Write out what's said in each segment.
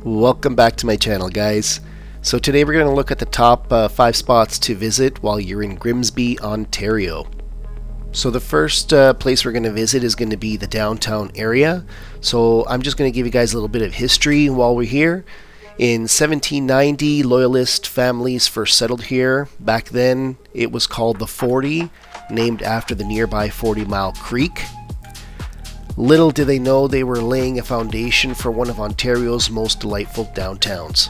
Welcome back to my channel, guys. So today we're going to look at the top 5 spots to visit while you're in Grimsby, Ontario. So the first place we're going to visit is going to be the downtown area. So I'm just going to give you guys a little bit of history while we're here. In 1790, Loyalist families first settled here. Back then it was called the 40, named after the nearby 40 Mile Creek. Little did they know they were laying a foundation for one of Ontario's most delightful downtowns.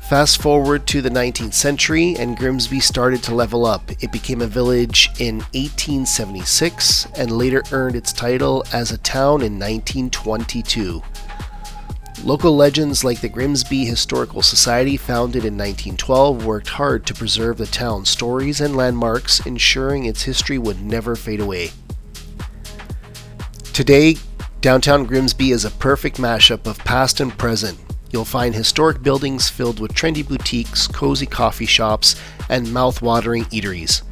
Fast forward to the 19th century and Grimsby started to level up. It became a village in 1876 and later earned its title as a town in 1922. Local legends like the Grimsby Historical Society, founded in 1912, worked hard to preserve the town's stories and landmarks, ensuring its history would never fade away. Today, downtown Grimsby is a perfect mashup of past and present. You'll find historic buildings filled with trendy boutiques, cozy coffee shops, and mouth-watering eateries.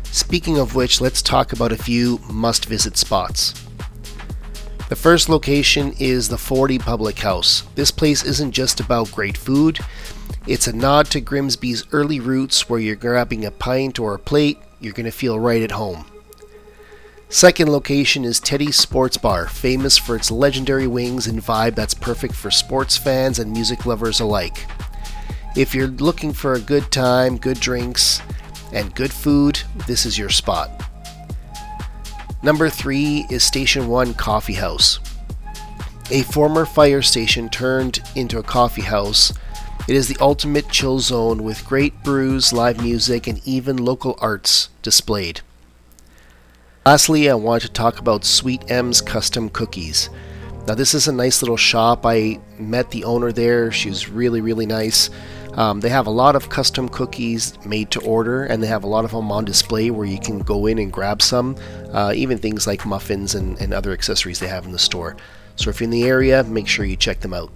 Speaking of which, let's talk about a few must-visit spots. The first location is the 40 Public House. This place isn't just about great food, it's a nod to Grimsby's early roots where you're grabbing a pint or a plate, you're going to feel right at home. Second location is Teddy's Sports Bar, famous for its legendary wings and vibe that's perfect for sports fans and music lovers alike. If you're looking for a good time, good drinks, and good food, this is your spot. Number 3 is Station 1 Coffee House. A former fire station turned into a coffee house, it is the ultimate chill zone with great brews, live music, and even local arts displayed. Lastly, I want to talk about Sweet M's Custom Cookies. Now this is a nice little shop. I met the owner there. She's really nice. They have a lot of custom cookies made to order, and they have a lot of them on display where you can go in and grab some, even things like muffins and other accessories they have in the store. So if you're in the area, make sure you check them out.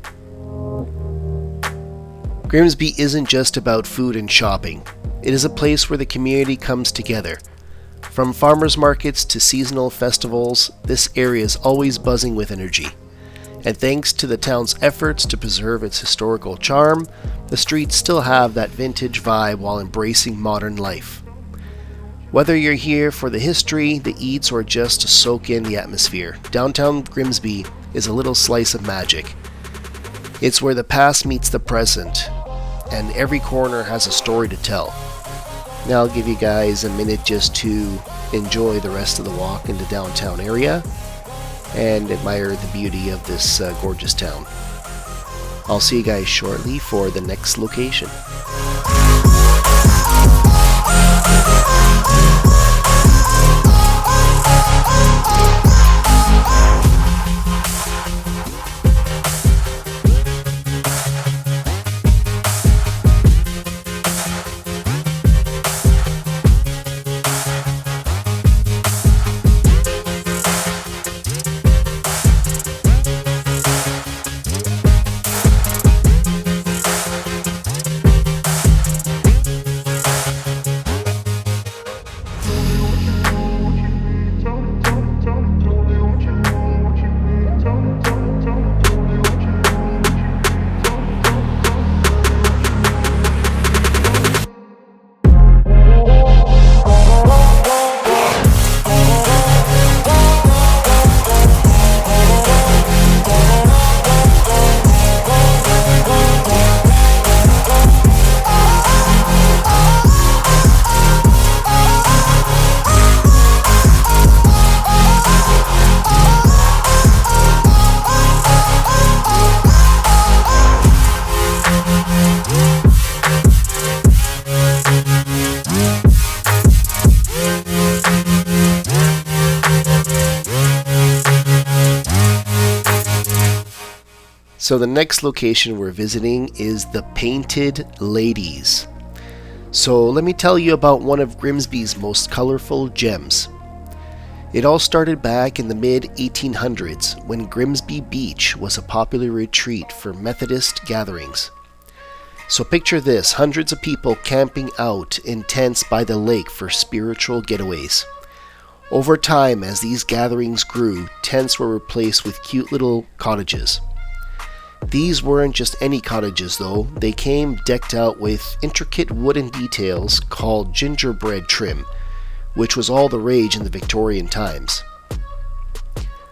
Grimsby isn't just about food and shopping. It is a place where the community comes together. From farmers markets to seasonal festivals, this area is always buzzing with energy. And thanks to the town's efforts to preserve its historical charm, the streets still have that vintage vibe while embracing modern life. Whether you're here for the history, the eats, or just to soak in the atmosphere, downtown Grimsby is a little slice of magic. It's where the past meets the present, and every corner has a story to tell. Now I'll give you guys a minute just to enjoy the rest of the walk in the downtown area and admire the beauty of this gorgeous town. I'll see you guys shortly for the next location. So the next location we're visiting is the Painted Ladies. So let me tell you about one of Grimsby's most colorful gems. It all started back in the mid-1800s when Grimsby Beach was a popular retreat for Methodist gatherings. So picture this, hundreds of people camping out in tents by the lake for spiritual getaways. Over time, as these gatherings grew, tents were replaced with cute little cottages. These weren't just any cottages though, they came decked out with intricate wooden details called gingerbread trim, which was all the rage in the Victorian times.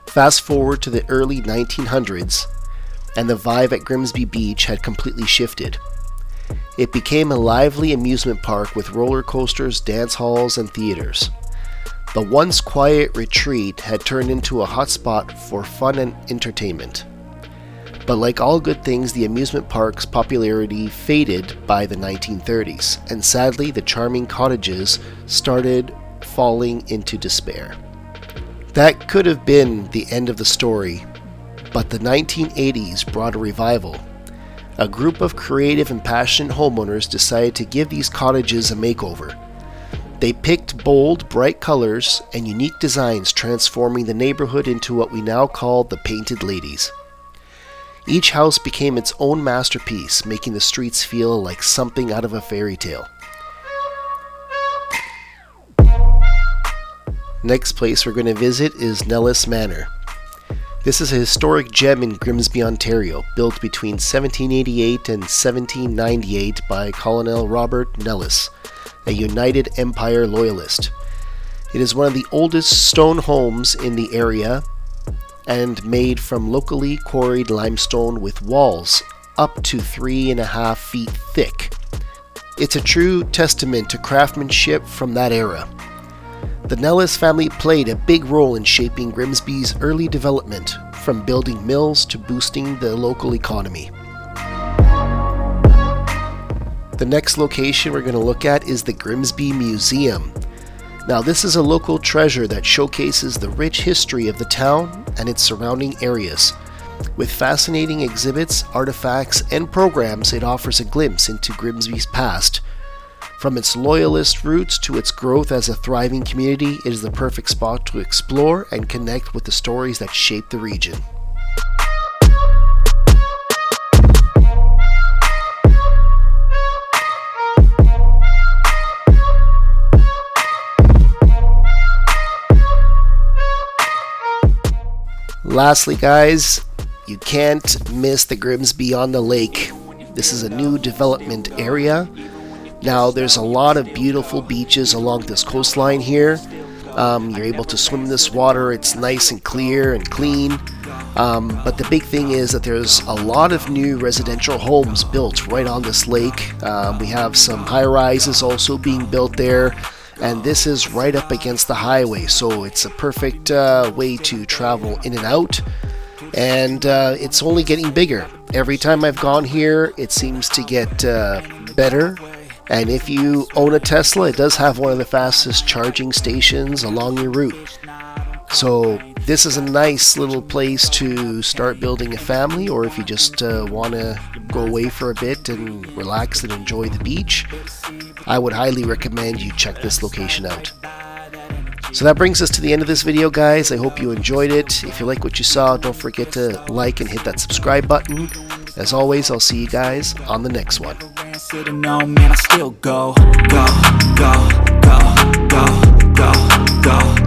Fast forward to the early 1900s, and the vibe at Grimsby Beach had completely shifted. It became a lively amusement park with roller coasters, dance halls, and theaters. The once quiet retreat had turned into a hotspot for fun and entertainment. But like all good things, the amusement park's popularity faded by the 1930s, and sadly the charming cottages started falling into despair. That could have been the end of the story, but the 1980s brought a revival. A group of creative and passionate homeowners decided to give these cottages a makeover. They picked bold, bright colors and unique designs, transforming the neighborhood into what we now call the Painted Ladies. Each house became its own masterpiece, making the streets feel like something out of a fairy tale. Next place we're going to visit is Nellis Manor. This is a historic gem in Grimsby, Ontario, built between 1788 and 1798 by Colonel Robert Nellis, a United Empire loyalist. It is one of the oldest stone homes in the area and made from locally quarried limestone with walls up to 3.5 feet thick. It's a true testament to craftsmanship from that era. The Nellis family played a big role in shaping Grimsby's early development, from building mills to boosting the local economy. The next location we're going to look at is the Grimsby Museum. Now, this is a local treasure that showcases the rich history of the town and its surrounding areas. With fascinating exhibits, artifacts, and programs, it offers a glimpse into Grimsby's past. From its loyalist roots to its growth as a thriving community, it is the perfect spot to explore and connect with the stories that shape the region. Lastly, guys, you can't miss the Grimsby on the Lake. This is a new development area. Now, there's a lot of beautiful beaches along this coastline here. You're able to swim in this water. It's nice and clear and clean. But the big thing is that there's a lot of new residential homes built right on this lake. We have some high-rises also being built there. And this is right up against the highway, so it's a perfect way to travel in and out. And it's only getting bigger. Every time I've gone here, it seems to get better. And if you own a Tesla, it does have one of the fastest charging stations along your route. So this is a nice little place to start building a family, or if you just want to go away for a bit and relax and enjoy the beach, I would highly recommend you check this location out. So that brings us to the end of this video, guys. I hope you enjoyed it. If you like what you saw, don't forget to like and hit that subscribe button. As always, I'll see you guys on the next one. Go, go, go, go, go, go, go.